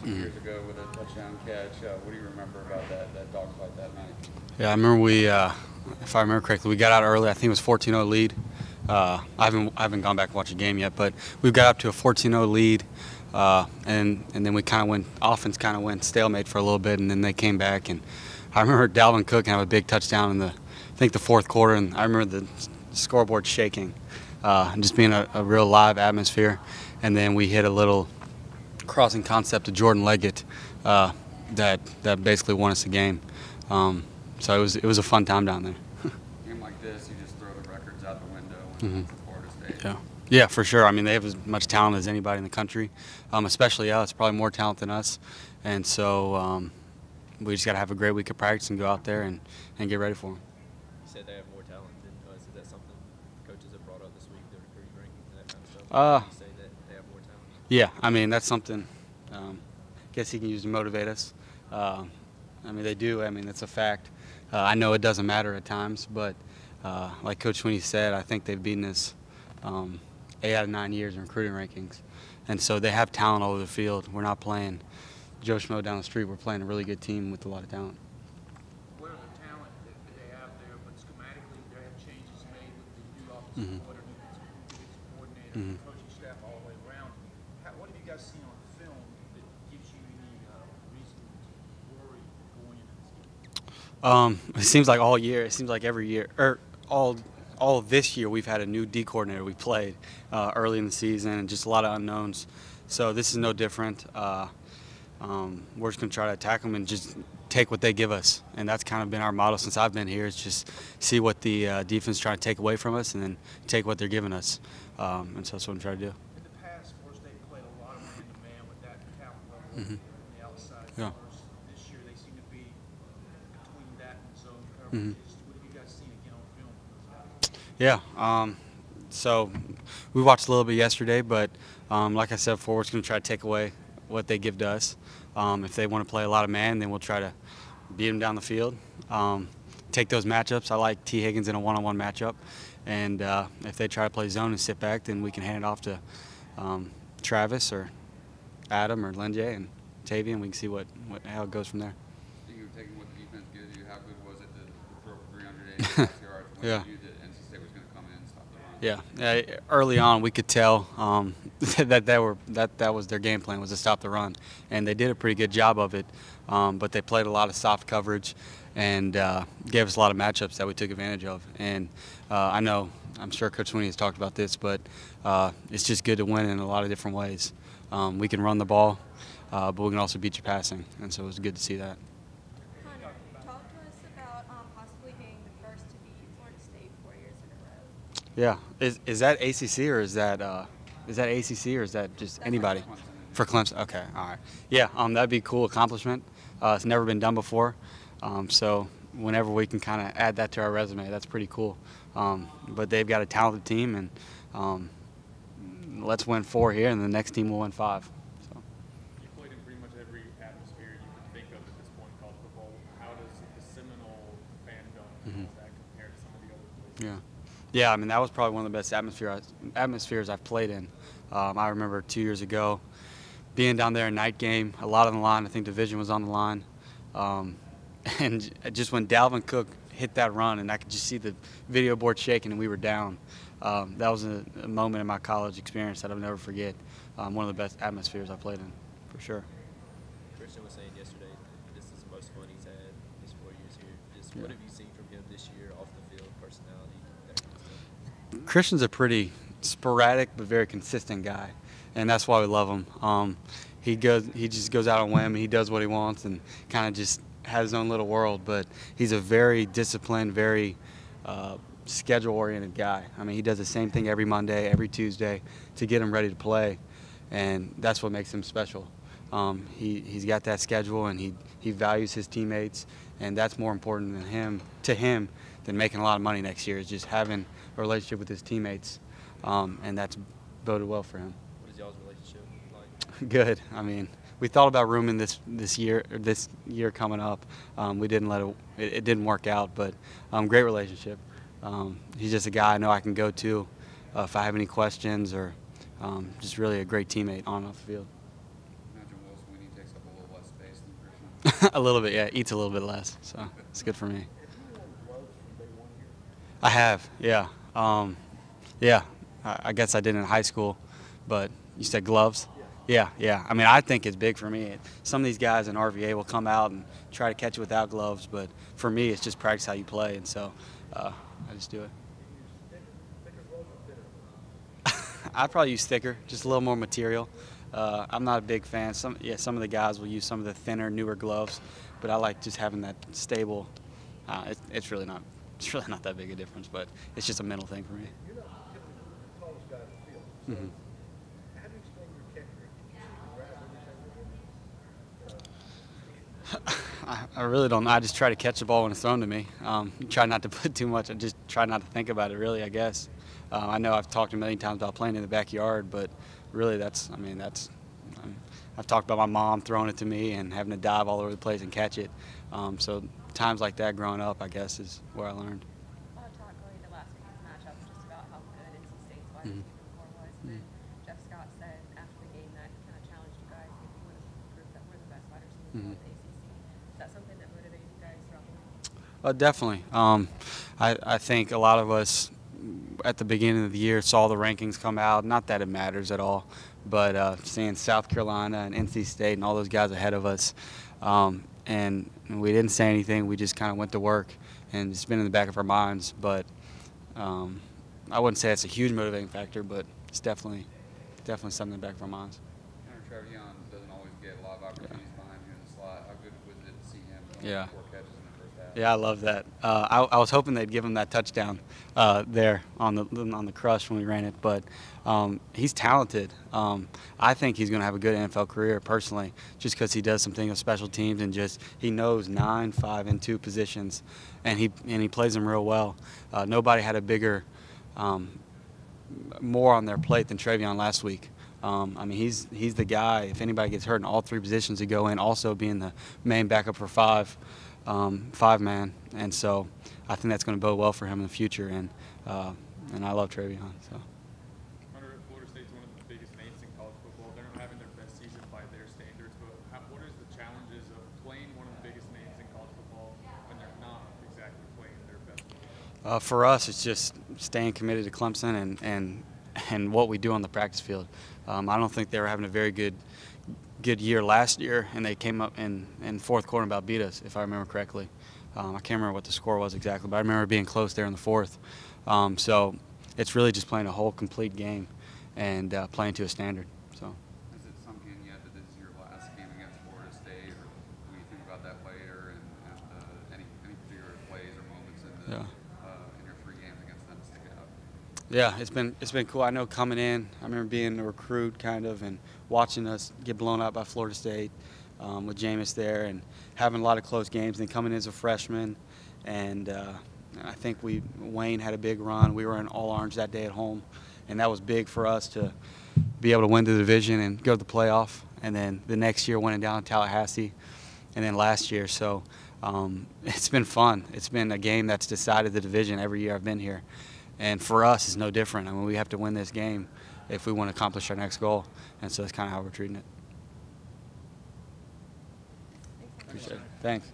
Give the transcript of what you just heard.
Years ago with a touchdown catch. What do you remember about that dogfight that night? Yeah, I remember if I remember correctly, we got out early. I think it was 14-0 lead. I haven't gone back and watched the game yet, but we got up to a 14-0 lead, and then we kind of offense kind of went stalemate for a little bit, and then they came back. And I remember Dalvin Cook have a big touchdown in I think the fourth quarter, and I remember the scoreboard shaking, and just being a real live atmosphere. And then we hit a little crossing concept to Jordan Leggett that basically won us the game. So it was a fun time down there. Game like this, you just throw the records out the window when it's Florida State. Yeah, for sure. I mean, they have as much talent as anybody in the country, especially us. Probably more talent than us, and so we just got to have a great week of practice and go out there and get ready for them. You said they have more talent than us. Is that something coaches have brought up this week, their recruiting rankings and that kind of stuff? You say that they have more talent? Yeah, I mean, that's something I guess he can use to motivate us. I mean, they do. I mean, it's a fact. I know it doesn't matter at times, but like Coach Sweeney said, I think they've beaten us 8 out of 9 years in recruiting rankings. And so they have talent all over the field. We're not playing Joe Schmo down the street. We're playing a really good team with a lot of talent. What are the talent that they have there, but schematically there have changes made with the new offensive coordinator, new coaching staff all the way around. What have you guys seen on film that gives you any reason to worry going into this game? It seems like all year. It seems like every year, or all of this year, we've had a new D coordinator we played early in the season, and just a lot of unknowns. So this is no different. We're just going to try to attack them and just take what they give us. And that's kind of been our motto since I've been here, is just see what the defense is trying to take away from us and then take what they're giving us. And so that's what I'm trying to do. In the past, Florida State played a lot of man-to-man with that talent level on the outside. Yeah. This year they seem to be between that and zone coverage. What have you guys seen again on film from those guys? Yeah. So we watched a little bit yesterday, but like I said before, we're just going to try to take away what they give to us. If they want to play a lot of man, then we'll try to beat them down the field. Take those matchups. I like T. Higgins in a one-on-one matchup. And if they try to play zone and sit back, then we can hand it off to Travis or Adam or Lenjay and Tavian. We can see how it goes from there. You were taking what the defense gives you. How good was it to throw for 380 yards when Yeah. you knew that NC State was going to come in and stop the run? Yeah, early on we could tell that was their game plan, was to stop the run, and they did a pretty good job of it. But they played a lot of soft coverage and gave us a lot of matchups that we took advantage of. And I'm sure Coach Sweeney has talked about this, but it's just good to win in a lot of different ways. We can run the ball, but we can also beat you passing, and so it was good to see that. Connor, talk to us about possibly being the first to beat Florida State 4 years in a row. Yeah, is that ACC or is that ACC or is that just anybody? For Clemson, okay, all right. Yeah, that'd be a cool accomplishment. It's never been done before, so whenever we can kind of add that to our resume, that's pretty cool. But they've got a talented team, and let's win 4 here, and the next team will win 5. So. You played in pretty much every atmosphere you can think of at this point in college football. How does the Seminole fandom and all that compare to some of the other places? Yeah, I mean, that was probably one of the best atmospheres I've played in. I remember 2 years ago being down there, a night game, a lot on the line. I think division was on the line. And just when Dalvin Cook hit that run, and I could just see the video board shaking and we were down, that was a moment in my college experience that I'll never forget. One of the best atmospheres I played in, for sure. Christian was saying yesterday this is the most fun he's had his 4 years here. Just what have you seen from him this year off the field, personality, that kind of stuff? Christian's a pretty sporadic but very consistent guy, and that's why we love him. He just goes out on whim, and he does what he wants, and kind of just has his own little world. But he's a very disciplined, very schedule-oriented guy. I mean, he does the same thing every Monday, every Tuesday to get him ready to play, and that's what makes him special. He's got that schedule, and he values his teammates, and that's more important to him than making a lot of money next year. Is just having a relationship with his teammates, and that's boded well for him. What is y'all's relationship like? Good. I mean, we thought about rooming this year coming up. We didn't let it didn't work out, but great relationship. He's just a guy I know I can go to if I have any questions, or just really a great teammate on and off the field. Imagine Will Sweeney takes a A little bit, yeah. Eats a little bit less, so it's good for me. I have, yeah. Yeah, I guess I did in high school, but you said gloves? Yeah, yeah. I mean, I think it's big for me. Some of these guys in RVA will come out and try to catch it without gloves, but for me, it's just practice how you play, and so I just do it. I'd probably use thicker, just a little more material. I'm not a big fan. Some of the guys will use some of the thinner, newer gloves, but I like just having that stable. It's really not that big a difference, but it's just a mental thing for me. You're not typically the tallest guy in the field. So how do you explain your catcher? I really don't. I just try to catch the ball when it's thrown to me. Try not to put too much. I just try not to think about it, really, I guess. I know I've talked a million times about playing in the backyard, but really I've talked about my mom throwing it to me and having to dive all over the place and catch it. So times like that growing up, I guess, is where I learned. A lot of talk going into last week's matchup just about how good NC State's wide receiver core was. And then Jeff Scott said after the game that he kind of challenged you guys if you want to prove that we're the best wide receivers in the ACC. Is that something that motivated you guys throughout the week? Definitely. I think a lot of us at the beginning of the year saw the rankings come out. Not that it matters at all, but seeing South Carolina and NC State and all those guys ahead of us, and we didn't say anything. We just kind of went to work, and it's been in the back of our minds. But I wouldn't say it's a huge motivating factor, but it's definitely something in the back of our minds. Trevion doesn't always get a lot of opportunities behind you in the slot. How good was it to see him? Yeah. 4 catches in the first half. Yeah, I love that. I was hoping they'd give him that touchdown there on the crush when we ran it, but he's talented. I think he's going to have a good NFL career personally, just because he does some things with special teams and just he knows 9, 5, and 2 positions, and he plays them real well. Nobody had a bigger, more on their plate than Trevion last week. I mean, he's the guy. If anybody gets hurt in all 3 positions, to go in, also being the main backup for 5-man, and so I think that's going to bode well for him in the future. And I love Trevion. So. Florida State's one of the biggest names in college football. They're not having their best season by their standards, but what is the challenges of playing one of the biggest names in college football when they're not exactly playing their best football? For us, it's just staying committed to Clemson and what we do on the practice field. I don't think they were having a very good year last year, and they came up in fourth quarter and about beat us, if I remember correctly. I can't remember what the score was exactly, but I remember being close there in the fourth. So it's really just playing a whole complete game and playing to a standard. So. Has it sunk in yet that this is your last game against Florida State, or when you think about that later and any particular plays or moments in your 3 games against them stick out? Yeah, it's been cool. I know coming in, I remember being a recruit kind of and watching us get blown out by Florida State with Jameis there and having a lot of close games. And then coming in as a freshman, and I think Wayne had a big run. We were in all orange that day at home, and that was big for us to be able to win the division and go to the playoff. And then the next year winning down in Tallahassee, and then last year. So it's been fun. It's been a game that's decided the division every year I've been here. And for us, it's no different. I mean, we have to win this game if we want to accomplish our next goal. And so that's kind of how we're treating it. Appreciate it. Thanks.